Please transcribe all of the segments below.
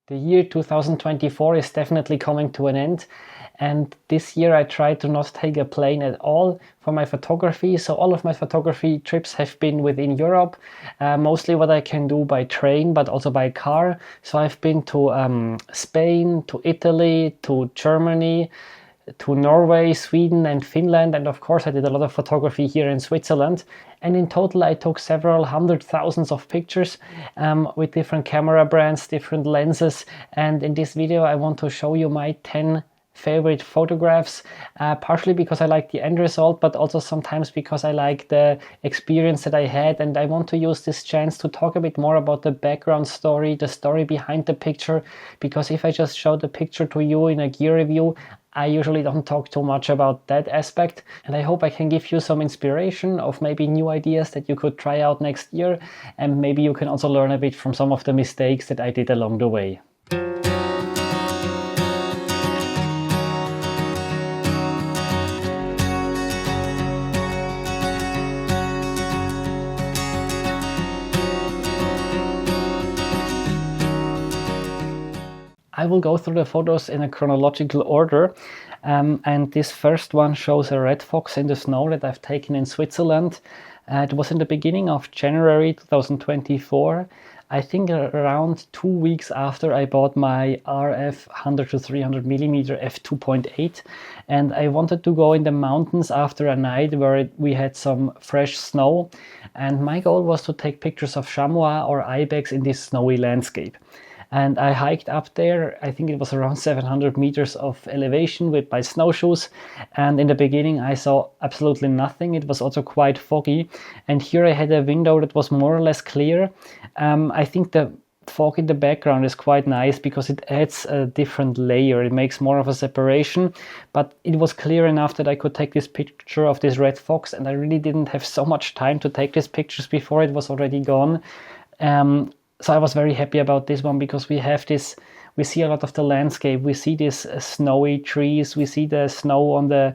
The year 2024 is definitely coming to an end, and this year I tried to not take a plane at all for my photography. So all of my photography trips have been within Europe, mostly what I can do by train, but also by car. So I've been to Spain, to Italy, to Germany, to Norway, Sweden and Finland, and of course I did a lot of photography here in Switzerland. And in total I took several hundred thousands of pictures with different camera brands, different lenses, and in this video I want to show you my 10 favorite photographs, partially because I like the end result, but also sometimes because I like the experience that I had, and I want to use this chance to talk a bit more about the background story, the story behind the picture, because if I just show the picture to you in a gear review, I usually don't talk too much about that aspect, and I hope I can give you some inspiration of maybe new ideas that you could try out next year, and maybe you can also learn a bit from some of the mistakes that I did along the way. I will go through the photos in a chronological order, and this first one shows a red fox in the snow that I've taken in Switzerland. It was in the beginning of January 2024, I think around 2 weeks after I bought my RF 100 to 300 millimeter f2.8, and I wanted to go in the mountains after a night where we had some fresh snow, and my goal was to take pictures of chamois or ibex in this snowy landscape. And I hiked up there, I think it was around 700 meters of elevation with my snowshoes. And in the beginning I saw absolutely nothing. It was also quite foggy. And here I had a window that was more or less clear. I think the fog in the background is quite nice because it adds a different layer. It makes more of a separation. But it was clear enough that I could take this picture of this red fox. And I really didn't have so much time to take these pictures before it was already gone. So I was very happy about this one because we see a lot of the landscape. We see these snowy trees, we see the snow on the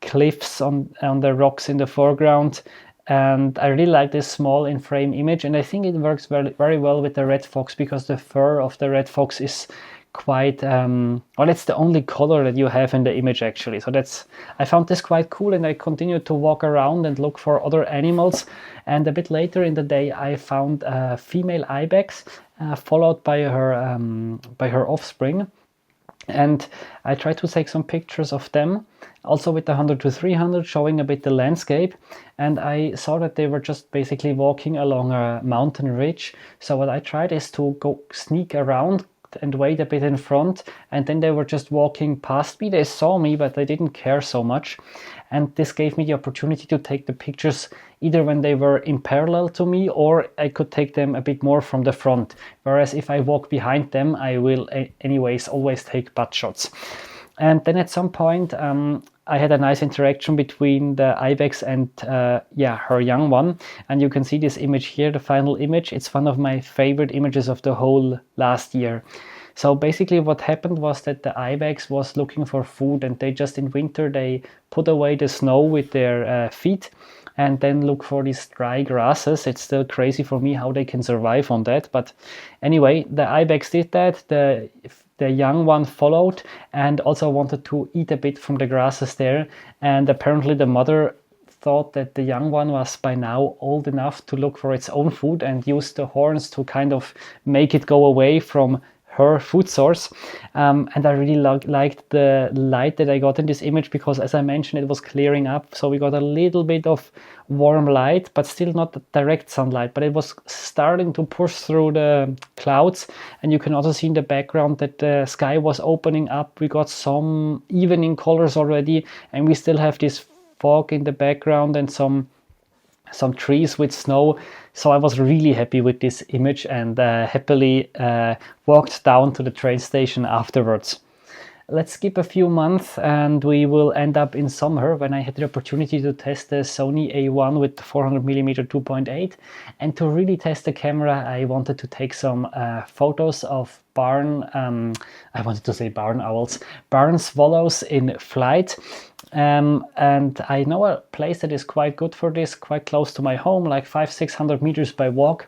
cliffs, on the rocks in the foreground. And I really like this small in-frame image, and I think it works very, very well with the red fox because the fur of the red fox is quite, well, it's the only color that you have in the image actually. So I found this quite cool, and I continued to walk around and look for other animals. And a bit later in the day I found a female ibex followed by her offspring, and I tried to take some pictures of them also with the 100 to 300, showing a bit the landscape. And I saw that they were just basically walking along a mountain ridge. So what I tried is to go sneak around and wait a bit in front, and then they were just walking past me. They saw me, but they didn't care so much, and this gave me the opportunity to take the pictures either when they were in parallel to me, or I could take them a bit more from the front, whereas if I walk behind them I will anyways always take butt shots. And then at some point I had a nice interaction between the ibex and her young one, and you can see this image here, the final image. It's one of my favorite images of the whole last year. So basically what happened was that the ibex was looking for food, and they just in winter they put away the snow with their feet and then look for these dry grasses. It's still crazy for me how they can survive on that, but anyway, the ibex did that. The young one followed and also wanted to eat a bit from the grasses there, and apparently the mother thought that the young one was by now old enough to look for its own food and used the horns to kind of make it go away from her food source. And I really liked the light that I got in this image because, as I mentioned, it was clearing up, so we got a little bit of warm light, but still not direct sunlight, but it was starting to push through the clouds. And you can also see in the background that the sky was opening up. We got some evening colors already, and we still have this fog in the background and some trees with snow. So I was really happy with this image, and happily walked down to the train station afterwards. Let's skip a few months and we will end up in summer when I had the opportunity to test the Sony A1 with 400mm 2.8. And to really test the camera, I wanted to take some photos of barn swallows in flight. And I know a place that is quite good for this, quite close to my home, like 500-600 meters by walk.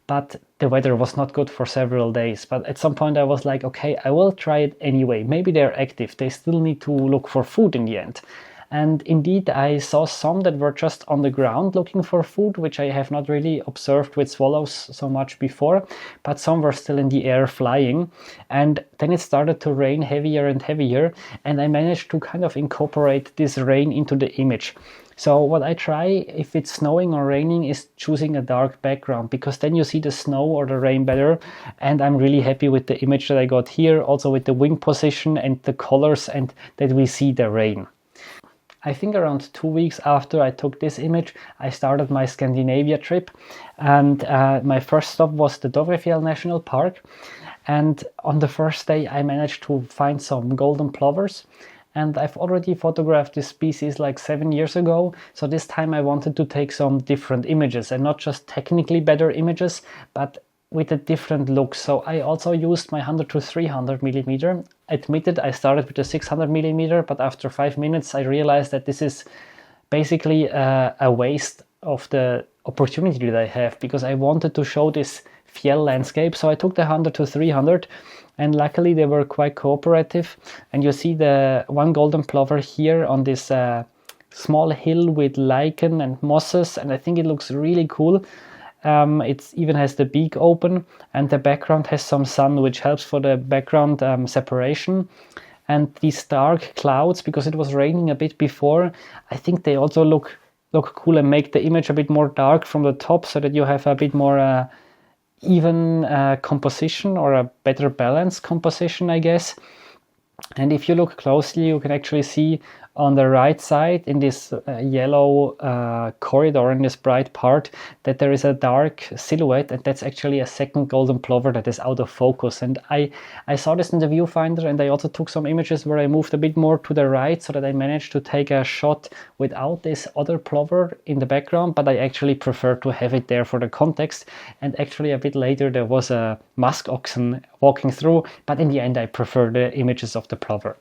But the weather was not good for several days. But at some point I was like, okay, I will try it anyway. Maybe they're active. They still need to look for food in the end. And indeed, I saw some that were just on the ground looking for food, which I have not really observed with swallows so much before, but some were still in the air flying. And then it started to rain heavier and heavier, and I managed to kind of incorporate this rain into the image. So what I try, if it's snowing or raining, is choosing a dark background, because then you see the snow or the rain better. And I'm really happy with the image that I got here, also with the wing position and the colors, and that we see the rain. I think around 2 weeks after I took this image, I started my Scandinavia trip, and my first stop was the Dovrefjell National Park. And on the first day I managed to find some golden plovers, and I've already photographed this species like 7 years ago, so this time I wanted to take some different images, and not just technically better images, but with a different look. So I also used my 100 to 300 millimeter. Admitted I started with the 600 millimeter, but after 5 minutes I realized that this is basically a waste of the opportunity that I have, because I wanted to show this fjell landscape. So I took the 100 to 300, and luckily they were quite cooperative. And you see the one golden plover here on this small hill with lichen and mosses, and I think it looks really cool. It even has the beak open, and the background has some sun, which helps for the background separation. And these dark clouds, because it was raining a bit before, I think they also look cool and make the image a bit more dark from the top, so that you have a bit more even composition, or a better balanced composition, I guess. And if you look closely, you can actually see on the right side in this yellow corridor, in this bright part, that there is a dark silhouette, and that's actually a second golden plover that is out of focus. And I saw this in the viewfinder, and I also took some images where I moved a bit more to the right, so that I managed to take a shot without this other plover in the background, but I actually prefer to have it there for the context. And actually a bit later there was a musk oxen walking through, but in the end I prefer the images of the plover.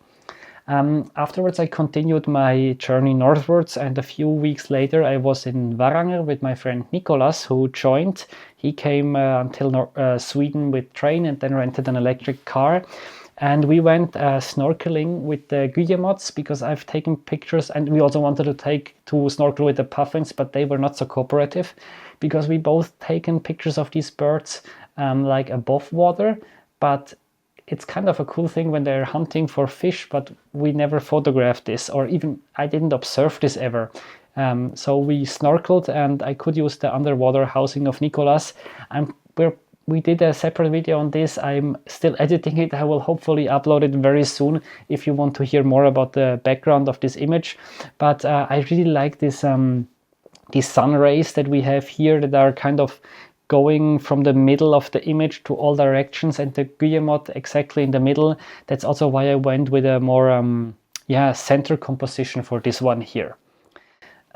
Afterwards I continued my journey northwards, and a few weeks later I was in Varanger with my friend Nicolas, who joined. He came until Sweden with train, and then rented an electric car. And we went snorkeling with the guillemots, because I've taken pictures, and we also wanted to snorkel with the puffins, but they were not so cooperative, because we both taken pictures of these birds like above water, but it's kind of a cool thing when they're hunting for fish, but we never photographed this, or even I didn't observe this ever. So we snorkeled, and I could use the underwater housing of Nicolas. We did a separate video on this. I'm still editing it. I will hopefully upload it very soon if you want to hear more about the background of this image. But I really like this these sun rays that we have here, that are kind of going from the middle of the image to all directions, and the guillemot exactly in the middle. That's also why I went with a more center composition for this one here.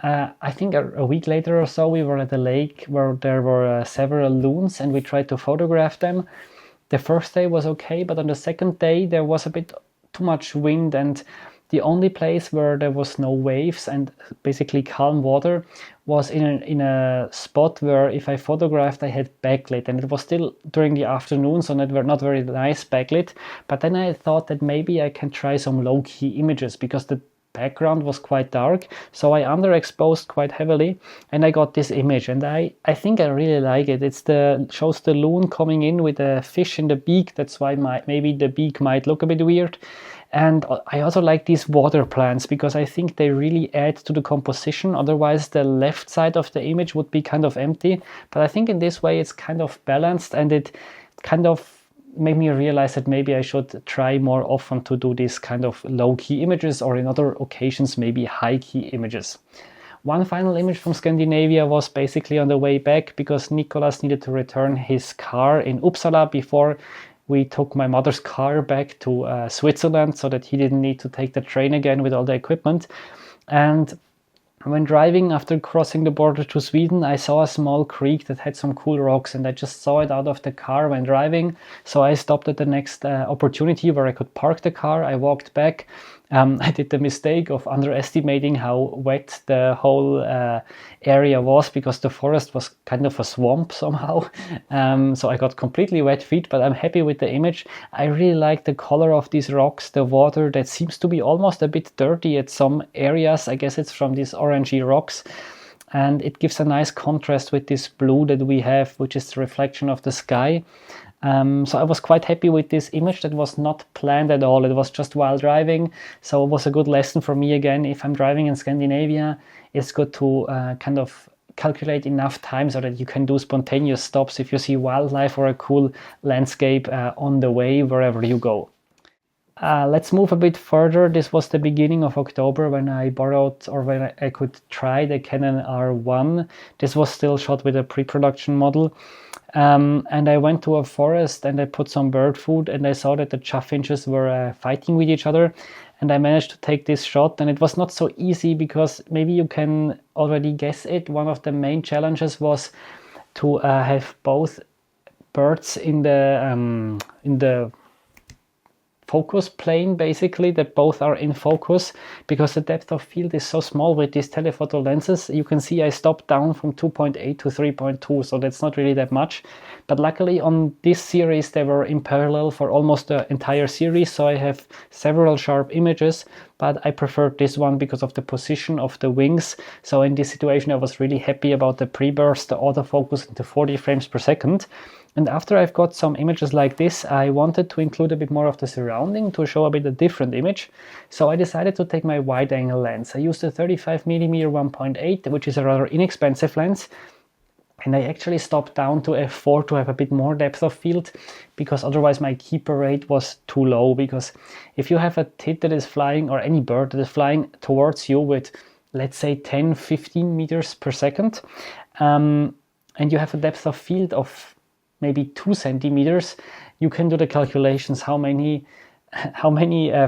I think a week later or so we were at a lake where there were several loons, and we tried to photograph them. The first day was okay, but on the second day there was a bit too much wind, and the only place where there was no waves and basically calm water was in a spot where if I photographed I had backlit, and it was still during the afternoon, so not very nice backlit. But then I thought that maybe I can try some low-key images, because the background was quite dark, so I underexposed quite heavily, and I got this image, and I think I really like it. Shows the loon coming in with a fish in the beak. That's why maybe the beak might look a bit weird. And I also like these water plants, because I think they really add to the composition. Otherwise the left side of the image would be kind of empty, but I think in this way it's kind of balanced, and it kind of made me realize that maybe I should try more often to do these kind of low-key images, or in other occasions maybe high-key images. One final image from Scandinavia was basically on the way back, because Nicolas needed to return his car in Uppsala before we took my mother's car back to Switzerland, so that he didn't need to take the train again with all the equipment. And when driving after crossing the border to Sweden, I saw a small creek that had some cool rocks, and I just saw it out of the car when driving. So I stopped at the next opportunity where I could park the car. I walked back, I did the mistake of underestimating how wet the whole area was, because the forest was kind of a swamp somehow. So I got completely wet feet, but I'm happy with the image. I really like the color of these rocks, the water that seems to be almost a bit dirty at some areas. I guess it's from these orangey rocks. And it gives a nice contrast with this blue that we have, which is the reflection of the sky. So I was quite happy with this image that was not planned at all. It was just while driving. So it was a good lesson for me again. If I'm driving in Scandinavia, it's good to kind of calculate enough time so that you can do spontaneous stops if you see wildlife or a cool landscape on the way wherever you go. Let's move a bit further. This was the beginning of October when I borrowed, or when I could try the Canon R1. This was still shot with a pre-production model. And I went to a forest and I put some bird food, and I saw that the chaffinches were fighting with each other. And I managed to take this shot, and it was not so easy because maybe you can already guess it. One of the main challenges was to have both birds in the focus plane, basically, that both are in focus, because the depth of field is so small with these telephoto lenses. You can see I stopped down from 2.8 to 3.2, so that's not really that much. But luckily on this series they were in parallel for almost the entire series, so I have several sharp images, but I preferred this one because of the position of the wings. So in this situation I was really happy about the pre-burst, the autofocus into 40 frames per second. And after I've got some images like this, I wanted to include a bit more of the surrounding to show a bit a different image. So I decided to take my wide angle lens. I used a 35mm 1.8, which is a rather inexpensive lens. And I actually stopped down to f4 to have a bit more depth of field, because otherwise my keeper rate was too low. Because if you have a tit that is flying, or any bird that is flying towards you with, let's say, 10-15 meters per second, and you have a depth of field of maybe 2 centimeters, you can do the calculations how many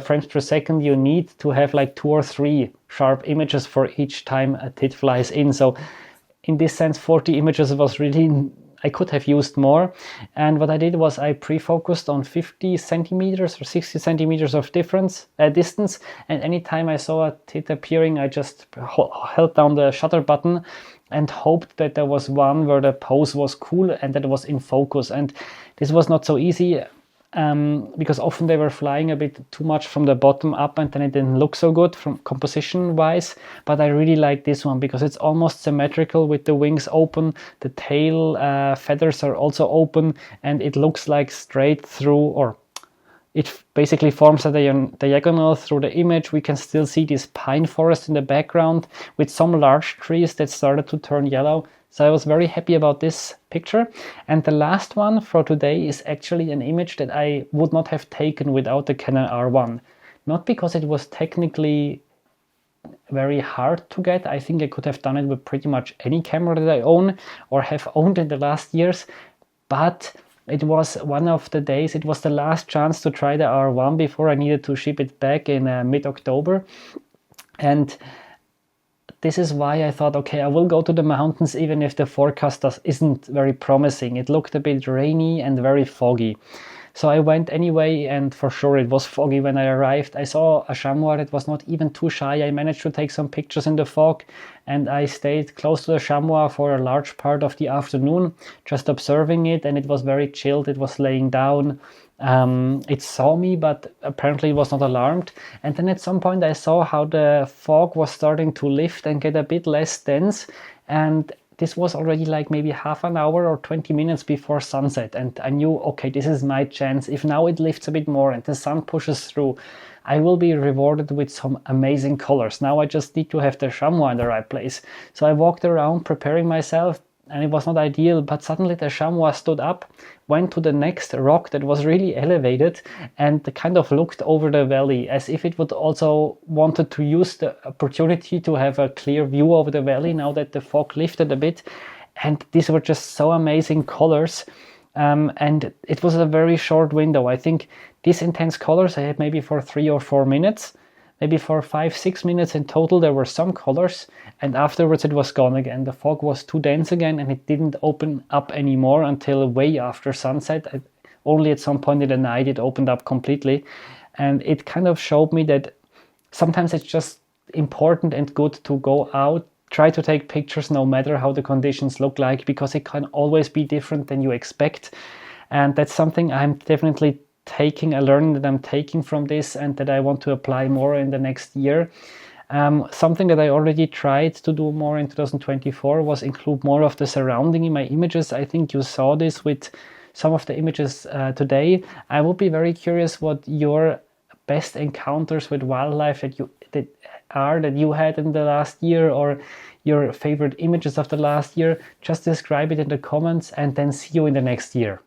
frames per second you need to have like 2 or 3 sharp images for each time a tit flies in. So in this sense, 40 images was really, I could have used more. And what I did was I pre-focused on 50 centimeters or 60 centimeters of distance. And anytime I saw a tit appearing, I just held down the shutter button and hoped that there was one where the pose was cool and that it was in focus. And this was not so easy, because often they were flying a bit too much from the bottom up, and then it didn't look so good from composition wise. But I really like this one because it's almost symmetrical with the wings open, the tail feathers are also open, and it looks like straight through, or it basically forms a diagonal through the image. We can still see this pine forest in the background with some large trees that started to turn yellow. So I was very happy about this picture. And the last one for today is actually an image that I would not have taken without the Canon R1. Not because it was technically very hard to get. I think I could have done it with pretty much any camera that I own or have owned in the last years. But it was one of the days, it was the last chance to try the R1 before I needed to ship it back in mid-October. And this is why I thought, okay, I will go to the mountains even if the forecast isn't very promising. It looked a bit rainy and very foggy. So I went anyway, and for sure it was foggy when I arrived. I saw a chamois that was not even too shy. I managed to take some pictures in the fog, and I stayed close to the chamois for a large part of the afternoon, just observing it, and it was very chilled. It was laying down. It saw me, but apparently it was not alarmed. And then at some point I saw how the fog was starting to lift and get a bit less dense, and this was already like maybe half an hour or 20 minutes before sunset. And I knew, okay, this is my chance. If now it lifts a bit more and the sun pushes through, I will be rewarded with some amazing colors. Now I just need to have the chamois in the right place. So I walked around preparing myself, and it was not ideal, but suddenly the chamois stood up, went to the next rock that was really elevated, and kind of looked over the valley as if it would also wanted to use the opportunity to have a clear view over the valley now that the fog lifted a bit. And these were just so amazing colors. And it was a very short window. I think these intense colors I had maybe for 3 or 4 minutes. Maybe for 5-6 minutes in total there were some colors, and afterwards it was gone again. The fog was too dense again, and it didn't open up anymore until way after sunset. Only at some point in the night it opened up completely, and it kind of showed me that sometimes it's just important and good to go out, try to take pictures no matter how the conditions look like, because it can always be different than you expect. And that's something I'm definitely taking, a learning that I'm taking from this and that I want to apply more in the next year. Something that I already tried to do more in 2024 was include more of the surrounding in my images. I think you saw this with some of the images today. I would be very curious what your best encounters with wildlife that you had in the last year, or your favorite images of the last year. Just describe it in the comments, and then see you in the next year.